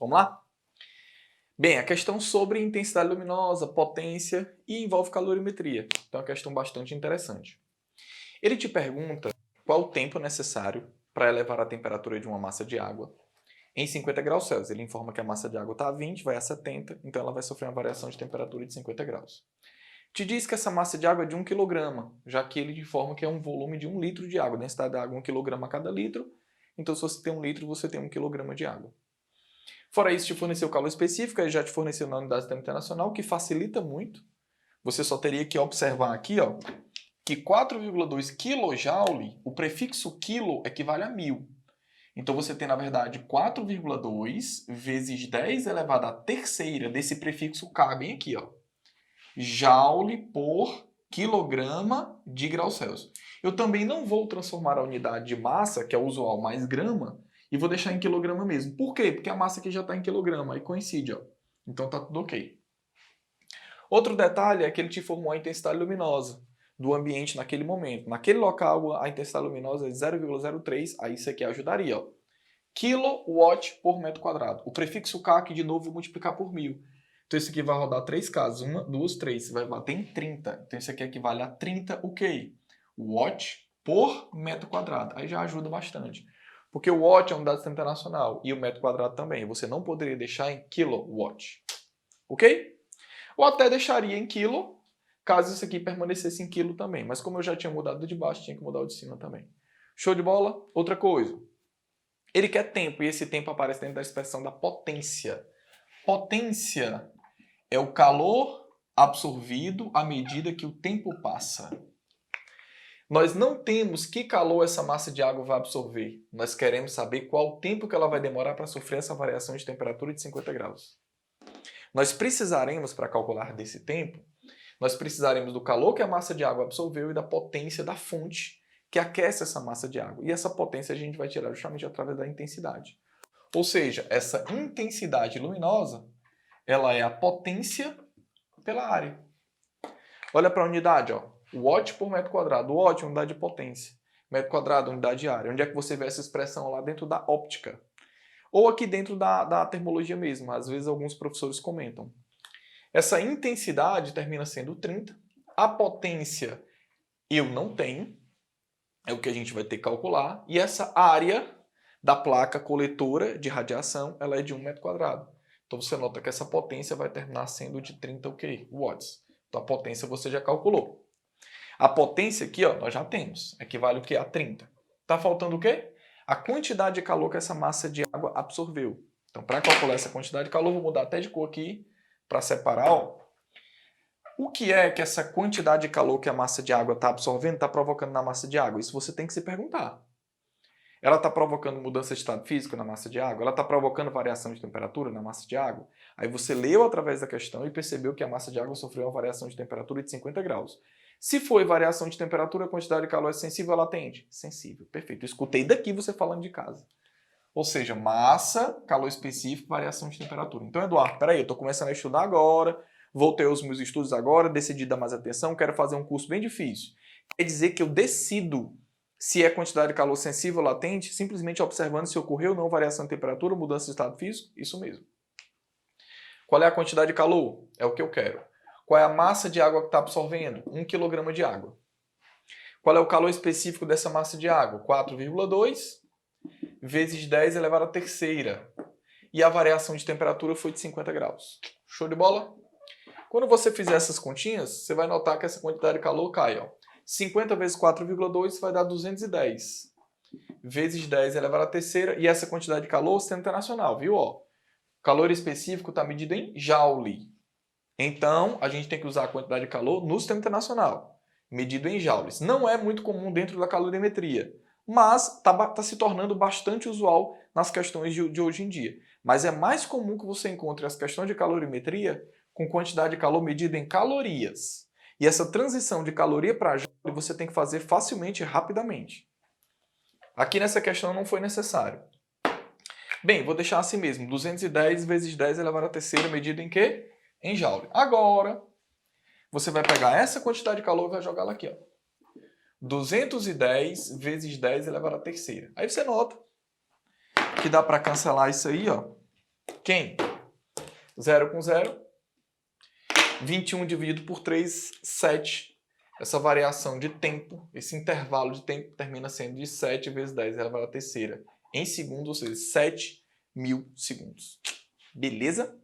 Vamos lá? Bem, a questão sobre intensidade luminosa, potência e envolve calorimetria. Então é uma questão bastante interessante. Ele te pergunta qual o tempo necessário para elevar a temperatura de uma massa de água em 50 graus Celsius. Ele informa que a massa de água está a 20, vai a 70, então ela vai sofrer uma variação de temperatura de 50 graus. Te diz que essa massa de água é de 1 kg, já que ele informa que é um volume de 1 litro de água. A densidade da água é 1 kg a cada litro, então se você tem 1 litro, você tem 1 kg de água. Fora isso, te forneceu o calor específico, ele já te forneceu na unidade de tempo internacional, que facilita muito. Você só teria que observar aqui, ó, que 4,2 kJ, o prefixo quilo equivale a 1000. Então você tem, na verdade, 4,2 vezes 10 elevado à terceira desse prefixo K bem aqui, ó. Joule por quilograma de grau Celsius. Eu também não vou transformar a unidade de massa, que é o usual mais grama, e vou deixar em quilograma mesmo. Por quê? Porque a massa aqui já está em quilograma, aí coincide, ó. Então tá tudo ok. Outro detalhe é que ele te informou a intensidade luminosa do ambiente naquele momento. Naquele local, a intensidade luminosa é 0,03, aí isso aqui ajudaria, ó. Kilowatt por metro quadrado. O prefixo K aqui, de novo, vou multiplicar por 1000. Então isso aqui vai rodar 3 casas. 1, 2, 3. Você vai bater em 30. Então isso aqui equivale a 30 o quê? Watt por metro quadrado. Aí já ajuda bastante. Porque o watt é uma unidade internacional e o metro quadrado também. Você não poderia deixar em kilowatt. Ok? Ou até deixaria em quilo, caso isso aqui permanecesse em quilo também. Mas como eu já tinha mudado de baixo, tinha que mudar o de cima também. Show de bola? Outra coisa. Ele quer tempo, e esse tempo aparece dentro da expressão da potência. Potência é o calor absorvido à medida que o tempo passa. Nós não temos que calor essa massa de água vai absorver. Nós queremos saber qual o tempo que ela vai demorar para sofrer essa variação de temperatura de 50 graus. Nós precisaremos, para calcular desse tempo, nós precisaremos do calor que a massa de água absorveu e da potência da fonte que aquece essa massa de água. E essa potência a gente vai tirar justamente através da intensidade. Ou seja, essa intensidade luminosa, ela é a potência pela área. Olha para a unidade, ó. Watt por metro quadrado. Watt é unidade de potência. Metro quadrado, unidade de área. Onde é que você vê essa expressão? Lá dentro da óptica. Ou aqui dentro da termologia mesmo. Às vezes alguns professores comentam. Essa intensidade termina sendo 30. A potência eu não tenho. É o que a gente vai ter que calcular. E essa área da placa coletora de radiação, ela é de 1 metro quadrado. Então você nota que essa potência vai terminar sendo de 30 o quê? Watts. Então a potência você já calculou. A potência aqui, ó, nós já temos. Equivale o quê? A 30. Tá faltando o quê? A quantidade de calor que essa massa de água absorveu. Então, para calcular essa quantidade de calor, vou mudar até de cor aqui para separar, ó. O que é que essa quantidade de calor que a massa de água está absorvendo está provocando na massa de água? Isso você tem que se perguntar. Ela está provocando mudança de estado físico na massa de água? Ela está provocando variação de temperatura na massa de água? Aí você leu através da questão e percebeu que a massa de água sofreu uma variação de temperatura de 50 graus. Se foi variação de temperatura, a quantidade de calor é sensível ou latente? Sensível. Perfeito. Eu escutei daqui você falando de casa. Ou seja, massa, calor específico, variação de temperatura. Então, Eduardo, peraí, eu estou começando a estudar agora, voltei aos meus estudos agora, decidi dar mais atenção, quero fazer um curso bem difícil. Quer dizer que eu decido se é quantidade de calor sensível ou latente, simplesmente observando se ocorreu ou não variação de temperatura, mudança de estado físico? Isso mesmo. Qual é a quantidade de calor? É o que eu quero. Qual é a massa de água que está absorvendo? 1 kg de água. Qual é o calor específico dessa massa de água? 4,2 vezes 10 elevado à terceira. E a variação de temperatura foi de 50 graus. Show de bola? Quando você fizer essas continhas, você vai notar que essa quantidade de calor cai, ó. 50 vezes 4,2 vai dar 210. Vezes 10 elevado à terceira. E essa quantidade de calor, sistema internacional, viu? Ó, calor específico está medido em joule. Então, a gente tem que usar a quantidade de calor no sistema internacional, medido em joules. Não é muito comum dentro da calorimetria, mas está se tornando bastante usual nas questões de hoje em dia. Mas é mais comum que você encontre as questões de calorimetria com quantidade de calor medida em calorias. E essa transição de caloria para joule você tem que fazer facilmente e rapidamente. Aqui nessa questão não foi necessário. Bem, vou deixar assim mesmo. 210 vezes 10 elevado à terceira medida em quê? Em joule. Agora, você vai pegar essa quantidade de calor e vai jogar ela aqui, ó. 210 vezes 10 elevado à terceira. Aí você nota que dá para cancelar isso aí, ó. Quem? 0 com 0. 21 dividido por 3, 7. Essa variação de tempo, esse intervalo de tempo termina sendo de 7 vezes 10 elevado à terceira em segundos, ou seja, 7.000 segundos. Beleza?